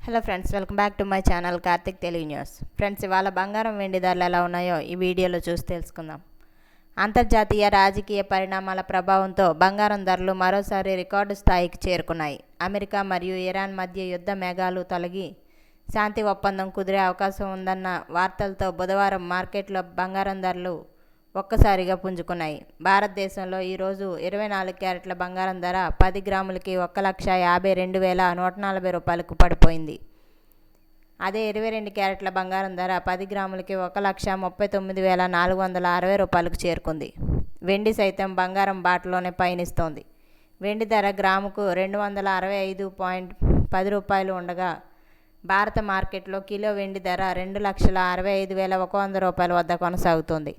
Hello friends, welcome back to my channel Karthik Telugu news. Friends, ఇవాళ బంగారం వెండి ధరలు ఎలా ఉన్నాయో ఈ వీడియోలో చూసి తెలుసుకుందాం. అంతర్జాతీయ రాజకీయ పరిణామాల ప్రభావంతో బంగారం ధరలు మరోసారి రికార్డు స్థాయికి చేరుకున్నాయి. అమెరికా మరియు ఇరాన్ మధ్య యుద్ధ మేఘాలు తొలగి శాంతి ఒప్పందం కుదిరే అవకాశం ఉందన్న వార్తలతో బుధవారం మార్కెట్లో బంగారం ధరలు ఒక్కసారిగా పుంజుకున్నాయి. భారతదేశంలో ఈరోజు 24 క్యారెట్ల బంగారం ధర 10 గ్రాములకి 1,52,140 రూపాయలకు పడిపోయింది. అదే 22 క్యారెట్ల బంగారం ధర 10 గ్రాములకి 1,39,460 రూపాయలకు చేరుకుంది. వెండి సైతం బంగారం బాటలోనే పయనిస్తోంది. వెండి ధర గ్రాముకు 265.10 రూపాయలు ఉండగా భారత మార్కెట్లో కిలో వెండి ధర 2,65,100 రూపాయల వద్ద కొనసాగుతోంది.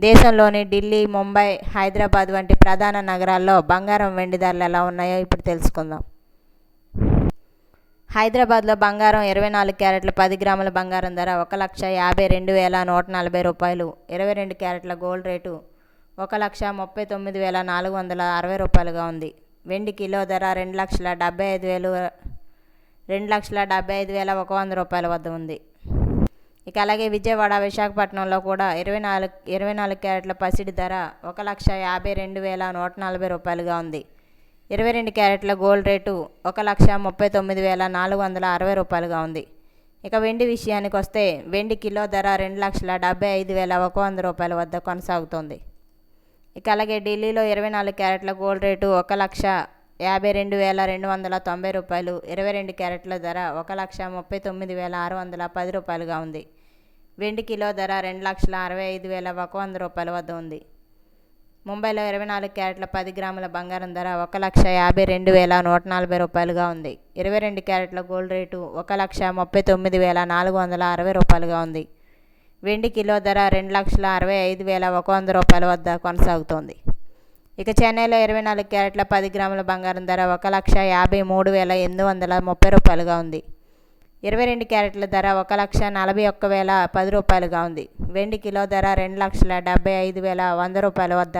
దేశంలోని ఢిల్లీ, ముంబై, హైదరాబాద్ వంటి ప్రధాన నగరాల్లో బంగారం వెండి ధరలు ఎలా ఉన్నాయో ఇప్పుడు తెలుసుకుందాం. హైదరాబాద్లో బంగారం 24 క్యారెట్ల 10 గ్రాముల బంగారం ధర 1,52,140 రూపాయలు. 22 క్యారెట్ల గోల్డ్ రేటు 1,39,460 రూపాయలుగా ఉంది. వెండి కిలో ధర 2,75,100 రూపాయల వద్ద ఉంది. ఇక అలాగే విజయవాడ, విశాఖపట్నంలో కూడా 24 క్యారెట్ల పసిడి ధర 1,52,140 రూపాయలుగా ఉంది. 22 క్యారెట్ల గోల్డ్ రేటు 1,39,460 రూపాయలుగా ఉంది. ఇక వెండి విషయానికి వస్తే వెండి కిలో ధర 2,75,100 రూపాయల వద్ద కొనసాగుతోంది. ఇక అలాగే ఢిల్లీలో 24 క్యారెట్ల గోల్డ్ రేటు 1,52,290 రూపాయలు. 22 క్యారెట్ల ధర 1,39,610 రూపాయలుగా ఉంది. వెండి కిలో ధర 2,65,100 రూపాయల వద్ద ఉంది. ముంబైలో 24 క్యారెట్ల 10 గ్రాముల బంగారం ధర 1,52,140 రూపాయలుగా ఉంది. 22 క్యారెట్ల గోల్డ్ రేటు 1,39,460 రూపాయలుగా ఉంది. వెండి కిలో ధర 2,65,100 రూపాయల వద్ద కొనసాగుతోంది. ఇక చెన్నైలో 24 క్యారెట్ల 10 గ్రాముల బంగారం ధర 1,53,830 రూపాయలుగా ఉంది. 22 క్యారెట్ల ధర 1,41,010 రూపాయలుగా ఉంది. వెండి కిలో ధర 2,75,100 రూపాయల వద్ద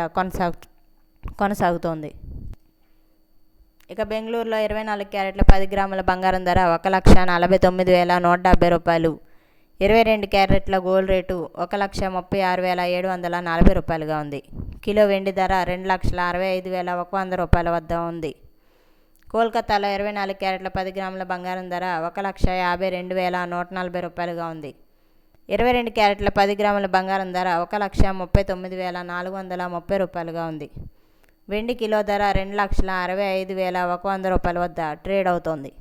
కొనసాగుతోంది. ఇక బెంగళూరులో 24 క్యారెట్ల 10 గ్రాముల బంగారం ధర 1,49,170 రూపాయలు. 22 క్యారెట్ల గోల్డ్ రేటు 1,36,740 రూపాయలుగా ఉంది. కిలో వెండి ధర 2,65,100 రూపాయల వద్ద ఉంది. కోల్కతాలో 24 క్యారెట్ల 10 గ్రాముల బంగారం ధర 1,52,140 రూపాయలుగా ఉంది. 22 క్యారెట్ల 10 గ్రాముల బంగారం ధర 1,39,430 రూపాయలుగా ఉంది. వెండి కిలో ధర 2,65,100 రూపాయల వద్ద ట్రేడ్ అవుతోంది.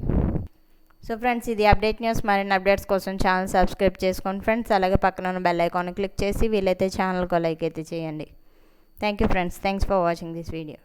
సో ఫ్రెండ్స్, ఇది అప్డేట్ న్యూస్. మరిన్ని అప్డేట్స్ కోసం ఛానల్ సబ్స్క్రైబ్ చేసుకోండి ఫ్రెండ్స్. అలాగే పక్కన ఉన్న బెల్ ఐకాన్ క్లిక్ చేసి వీలైతే ఛానల్కి లైక్ అయితే చేయండి. Thank you friends. Thanks for watching this video.